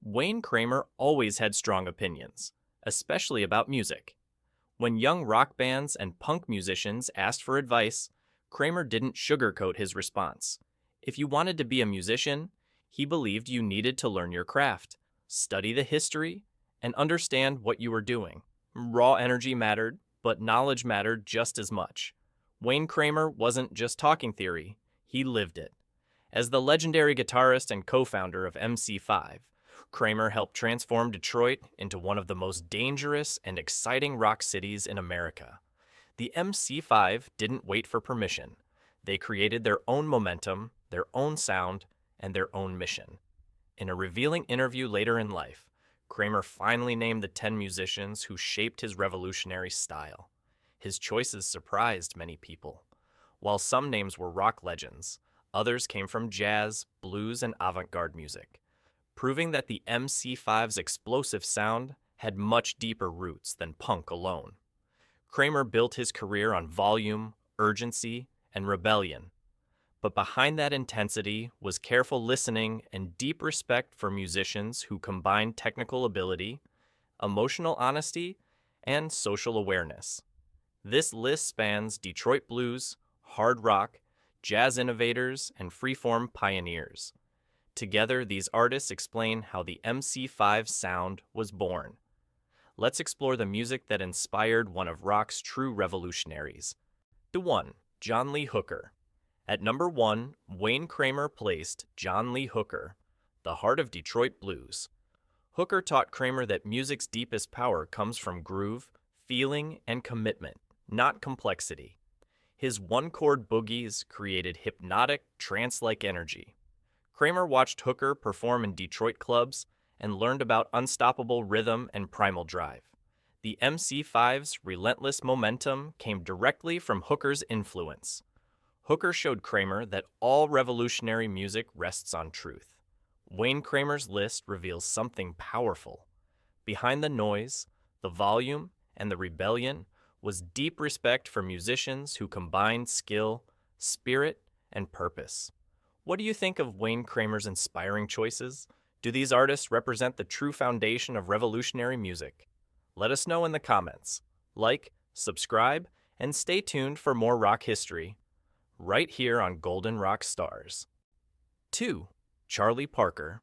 Wayne Kramer always had strong opinions, especially about music. When young rock bands and punk musicians asked for advice, Kramer didn't sugarcoat his response. If you wanted to be a musician, he believed you needed to learn your craft, study the history, and understand what you were doing. Raw energy mattered, but knowledge mattered just as much. Wayne Kramer wasn't just talking theory, he lived it. As the legendary guitarist and co-founder of MC5, Kramer helped transform Detroit into one of the most dangerous and exciting rock cities in America. The MC5 didn't wait for permission. They created their own momentum, their own sound, and their own mission. In a revealing interview later in life, Kramer finally named the 10 musicians who shaped his revolutionary style. His choices surprised many people. While some names were rock legends, others came from jazz, blues, and avant-garde music, proving that the MC5's explosive sound had much deeper roots than punk alone. Kramer built his career on volume, urgency, and rebellion. But behind that intensity was careful listening and deep respect for musicians who combined technical ability, emotional honesty, and social awareness. This list spans Detroit blues, hard rock, jazz innovators, and freeform pioneers. Together, these artists explain how the MC5 sound was born. Let's explore the music that inspired one of rock's true revolutionaries. 1. John Lee Hooker. At number 1, Wayne Kramer placed John Lee Hooker, the heart of Detroit blues. Hooker taught Kramer that music's deepest power comes from groove, feeling, and commitment, not complexity. His one-chord boogies created hypnotic, trance-like energy. Kramer watched Hooker perform in Detroit clubs and learned about unstoppable rhythm and primal drive. The MC5's relentless momentum came directly from Hooker's influence. Hooker showed Kramer that all revolutionary music rests on truth. Wayne Kramer's list reveals something powerful. Behind the noise, the volume, and the rebellion was deep respect for musicians who combined skill, spirit, and purpose. What do you think of Wayne Kramer's inspiring choices? Do these artists represent the true foundation of revolutionary music? Let us know in the comments. Like, subscribe, and stay tuned for more rock history, right here on Golden Rock Stars. 2. Charlie Parker.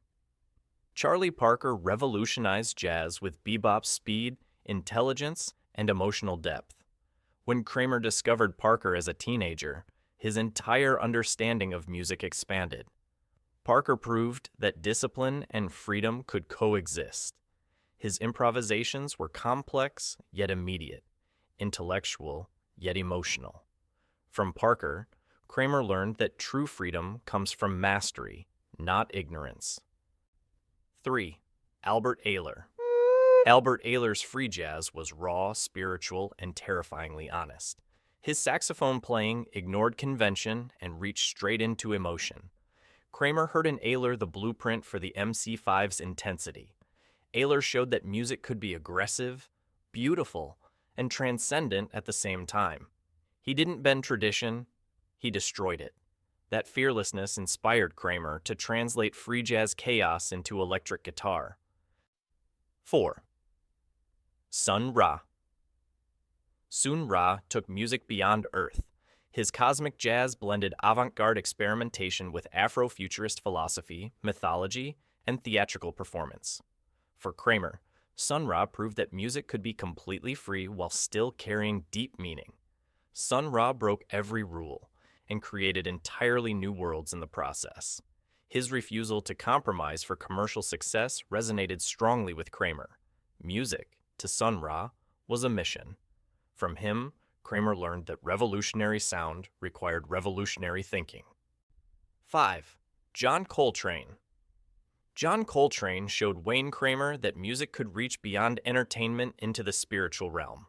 Charlie Parker revolutionized jazz with bebop's speed, intelligence, and emotional depth. When Kramer discovered Parker as a teenager, his entire understanding of music expanded. Parker proved that discipline and freedom could coexist. His improvisations were complex yet immediate, intellectual yet emotional. From Parker, Kramer learned that true freedom comes from mastery, not ignorance. 3. Albert Ayler. Albert Ayler's free jazz was raw, spiritual, and terrifyingly honest. His saxophone playing ignored convention and reached straight into emotion. Kramer heard in Ayler the blueprint for the MC5's intensity. Ayler showed that music could be aggressive, beautiful, and transcendent at the same time. He didn't bend tradition, he destroyed it. That fearlessness inspired Kramer to translate free jazz chaos into electric guitar. 4. Sun Ra. Sun Ra took music beyond Earth. His cosmic jazz blended avant-garde experimentation with Afrofuturist philosophy, mythology, and theatrical performance. For Kramer, Sun Ra proved that music could be completely free while still carrying deep meaning. Sun Ra broke every rule and created entirely new worlds in the process. His refusal to compromise for commercial success resonated strongly with Kramer. Music, to Sun Ra, was a mission. From him, Kramer learned that revolutionary sound required revolutionary thinking. 5. John Coltrane. John Coltrane showed Wayne Kramer that music could reach beyond entertainment into the spiritual realm.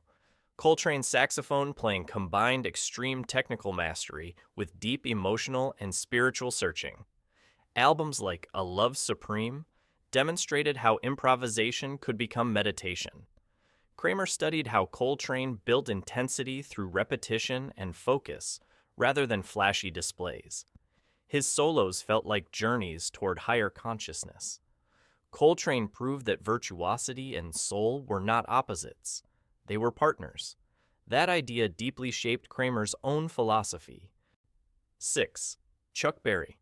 Coltrane's saxophone playing combined extreme technical mastery with deep emotional and spiritual searching. Albums like A Love Supreme demonstrated how improvisation could become meditation. Kramer studied how Coltrane built intensity through repetition and focus rather than flashy displays. His solos felt like journeys toward higher consciousness. Coltrane proved that virtuosity and soul were not opposites. They were partners. That idea deeply shaped Kramer's own philosophy. 6. Chuck Berry.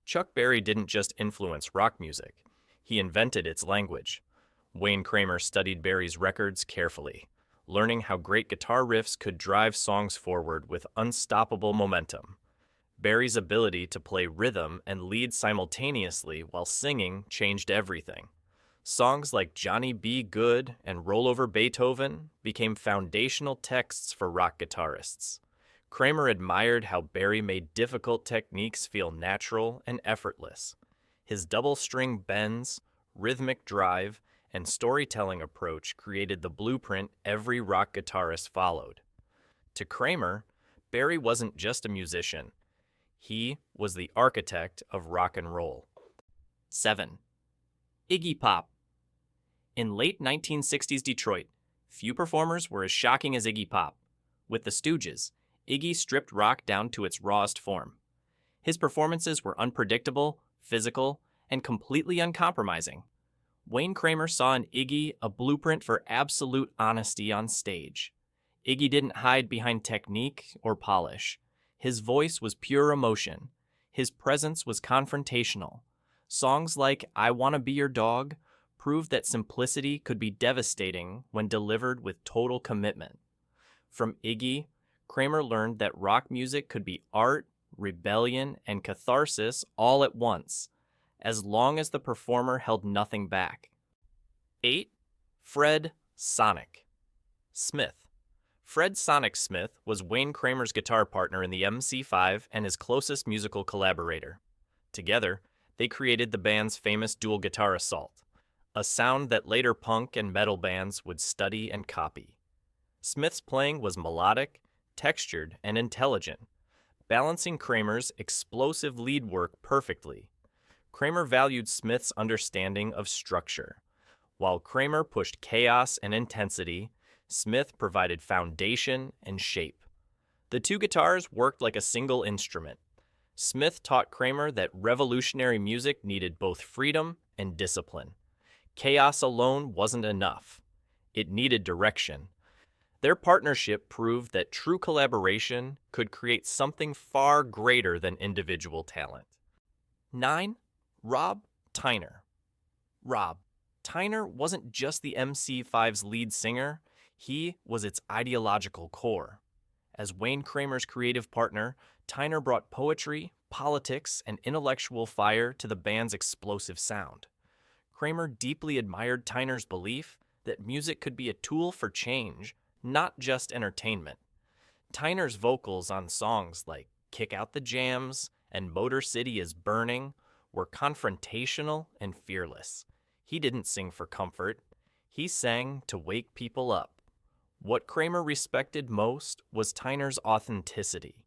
Chuck Berry didn't just influence rock music. He invented its language. Wayne Kramer studied Berry's records carefully, learning how great guitar riffs could drive songs forward with unstoppable momentum. Berry's ability to play rhythm and lead simultaneously while singing changed everything. Songs like Johnny B. Good and Roll Over Beethoven became foundational texts for rock guitarists. Kramer admired how Berry made difficult techniques feel natural and effortless. His double-string bends, rhythmic drive, and storytelling approach created the blueprint every rock guitarist followed. To Kramer, Berry wasn't just a musician. He was the architect of rock and roll. 7. Iggy Pop. In late 1960s Detroit, few performers were as shocking as Iggy Pop. With the Stooges, Iggy stripped rock down to its rawest form. His performances were unpredictable, physical, and completely uncompromising. Wayne Kramer saw in Iggy a blueprint for absolute honesty on stage. Iggy didn't hide behind technique or polish. His voice was pure emotion. His presence was confrontational. Songs like I Wanna Be Your Dog proved that simplicity could be devastating when delivered with total commitment. From Iggy, Kramer learned that rock music could be art, rebellion, and catharsis all at once, as long as the performer held nothing back. 8. Fred Sonic Smith. Fred Sonic Smith was Wayne Kramer's guitar partner in the MC5 and his closest musical collaborator. Together, they created the band's famous dual guitar assault, a sound that later punk and metal bands would study and copy. Smith's playing was melodic, textured, and intelligent, balancing Kramer's explosive lead work perfectly. Kramer valued Smith's understanding of structure. While Kramer pushed chaos and intensity, Smith provided foundation and shape. The two guitars worked like a single instrument. Smith taught Kramer that revolutionary music needed both freedom and discipline. Chaos alone wasn't enough. It needed direction. Their partnership proved that true collaboration could create something far greater than individual talent. 9. Rob Tyner. Rob Tyner wasn't just the MC5's lead singer, he was its ideological core. As Wayne Kramer's creative partner, Tyner brought poetry, politics, and intellectual fire to the band's explosive sound. Kramer deeply admired Tyner's belief that music could be a tool for change, not just entertainment. Tyner's vocals on songs like Kick Out the Jams and Motor City is Burning were confrontational and fearless. He didn't sing for comfort. He sang to wake people up. What Kramer respected most was Tyner's authenticity.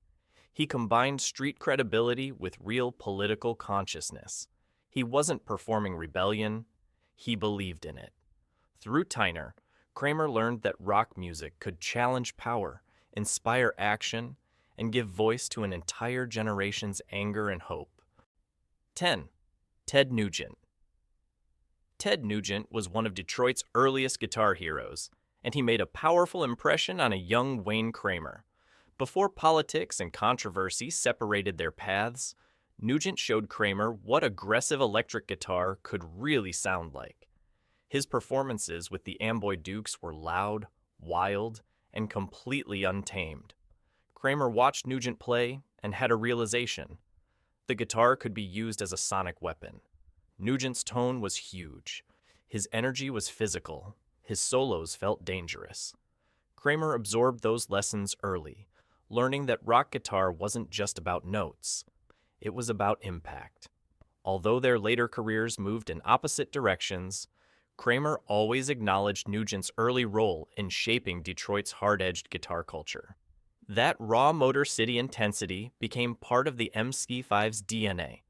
He combined street credibility with real political consciousness. He wasn't performing rebellion, he believed in it. Through Tyner, Kramer learned that rock music could challenge power, inspire action, and give voice to an entire generation's anger and hope. 10. Ted Nugent. Ted Nugent was one of Detroit's earliest guitar heroes, and he made a powerful impression on a young Wayne Kramer. Before politics and controversy separated their paths, Nugent showed Kramer what aggressive electric guitar could really sound like. His performances with the Amboy Dukes were loud, wild, and completely untamed. Kramer watched Nugent play and had a realization. The guitar could be used as a sonic weapon. Nugent's tone was huge. His energy was physical. His solos felt dangerous. Kramer absorbed those lessons early, learning that rock guitar wasn't just about notes. It was about impact. Although their later careers moved in opposite directions, Kramer always acknowledged Nugent's early role in shaping Detroit's hard-edged guitar culture. That raw Motor City intensity became part of the MC5's DNA.